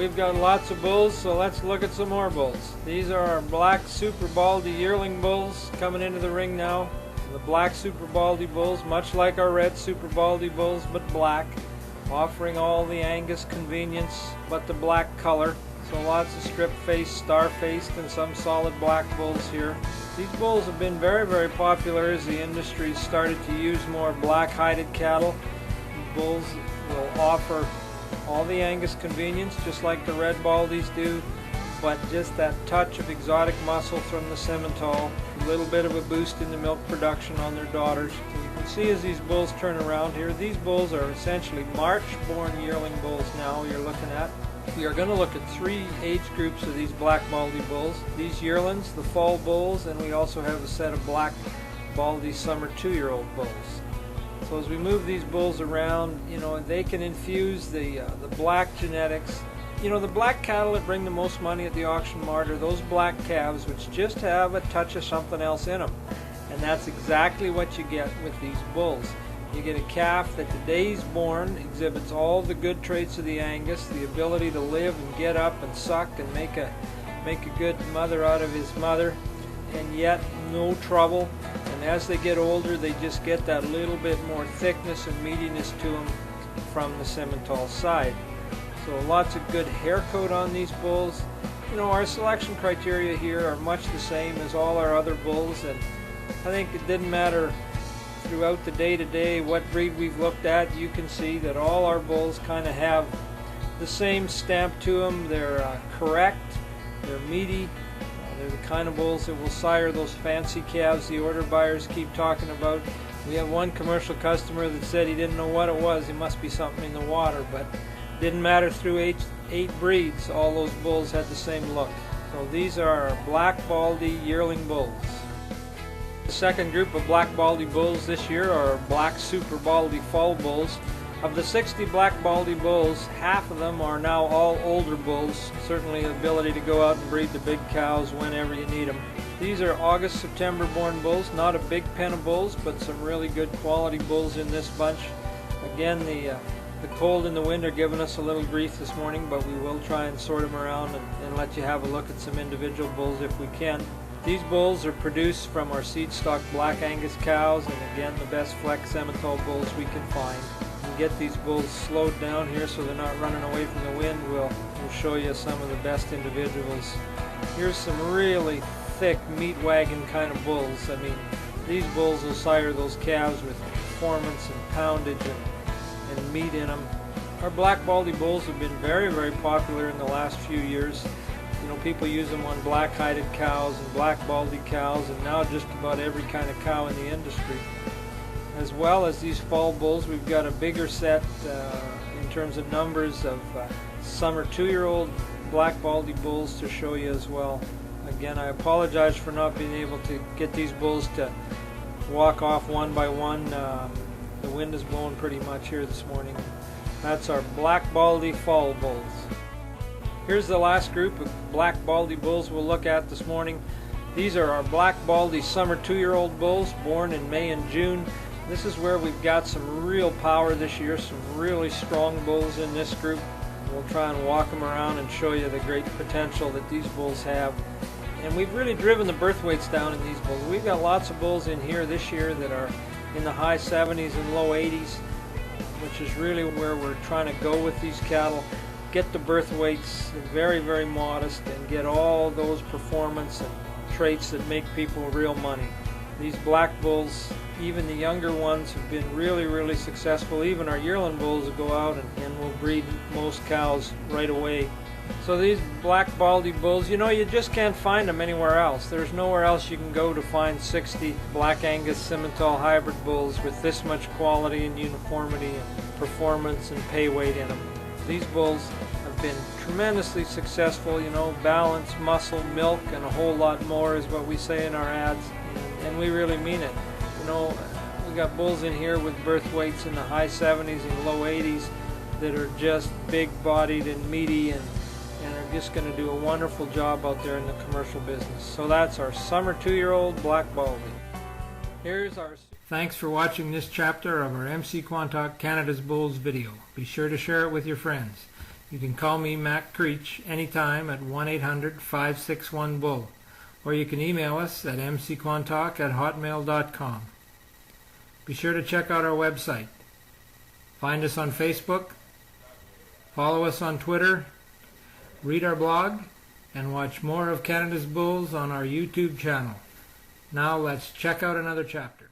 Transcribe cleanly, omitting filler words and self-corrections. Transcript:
we've got lots of bulls, so let's look at some more bulls. These are our black Super Baldy yearling bulls coming into the ring now. The black Super Baldy bulls, much like our red Super Baldy bulls, but black, offering all the Angus convenience but the black color. So lots of strip-faced, star-faced, and some solid black bulls here. These bulls have been very, very popular as the industry started to use more black-hided cattle. Bulls will offer all the Angus convenience, just like the red Baldies do, but just that touch of exotic muscle from the Simmental, a little bit of a boost in the milk production on their daughters. So you can see as these bulls turn around here, these bulls are essentially March-born yearling bulls now you're looking at. We are going to look at 3 age groups of these black Baldy bulls. These yearlings, the fall bulls, and we also have a set of black Baldy summer 2-year-old bulls. So as we move these bulls around, they can infuse the black genetics. The black cattle that bring the most money at the auction mart are those black calves which just have a touch of something else in them. And that's exactly what you get with these bulls. You get a calf that the day he's born exhibits all the good traits of the Angus, the ability to live and get up and suck and make a good mother out of his mother, and yet no trouble. And as they get older, they just get that little bit more thickness and meatiness to them from the Simmental side. So lots of good hair coat on these bulls. Our selection criteria here are much the same as all our other bulls, and I think it didn't matter throughout the day-to-day what breed we've looked at. You can see that all our bulls kind of have the same stamp to them. They're correct, they're meaty, they're the kind of bulls that will sire those fancy calves the order buyers keep talking about. We have one commercial customer that said he didn't know what it was. It must be something in the water, but didn't matter. Through 8 breeds, all those bulls had the same look. So these are our black Baldy yearling bulls. The second group of black Baldy bulls this year are black Super Baldy fall bulls. Of the 60 black Baldy bulls, half of them are now all older bulls, certainly the ability to go out and breed the big cows whenever you need them. These are August, September born bulls, not a big pen of bulls, but some really good quality bulls in this bunch. Again, the cold and the wind are giving us a little grief this morning, but we will try and sort them around and let you have a look at some individual bulls if we can. These bulls are produced from our seed stock black Angus cows, and again the best flex Simmental bulls we can find. And get these bulls slowed down here so they're not running away from the wind. We'll show you some of the best individuals. Here's some really thick meat wagon kind of bulls. I mean, these bulls will sire those calves with performance and poundage and meat in them. Our black Baldy bulls have been very, very popular in the last few years. People use them on black-hided cows and black Baldy cows, and now just about every kind of cow in the industry. As well as these fall bulls, we've got a bigger set in terms of numbers of summer 2-year-old black Baldy bulls to show you as well. Again, I apologize for not being able to get these bulls to walk off one by one. The wind is blowing pretty much here this morning. That's our black Baldy fall bulls. Here's the last group of black Baldy bulls we'll look at this morning. These are our black Baldy summer 2-year-old bulls born in May and June. This is where we've got some real power this year, some really strong bulls in this group. We'll try and walk them around and show you the great potential that these bulls have. And we've really driven the birth weights down in these bulls. We've got lots of bulls in here this year that are in the high 70s and low 80s, which is really where we're trying to go with these cattle. Get the birth weights very, very modest and get all those performance and traits that make people real money. These black bulls, even the younger ones, have been really, really successful. Even our yearling bulls will go out and will breed most cows right away. So these black Baldy bulls, you just can't find them anywhere else. There's nowhere else you can go to find 60 black Angus Simmental hybrid bulls with this much quality and uniformity and performance and pay weight in them. These bulls have been tremendously successful, balance, muscle, milk, and a whole lot more is what we say in our ads, and we really mean it. We got bulls in here with birth weights in the high 70s and low 80s that are just big-bodied and meaty and are just going to do a wonderful job out there in the commercial business. So that's our summer 2-year-old black Baldy. Here's our... Thanks for watching this chapter of our MC Quantock Canada's Bulls video. Be sure to share it with your friends. You can call me, Mac Creech, anytime at 1-800-561-BULL, or you can email us at mcquantock@hotmail.com. Be sure to check out our website. Find us on Facebook, follow us on Twitter, read our blog, and watch more of Canada's Bulls on our YouTube channel. Now let's check out another chapter.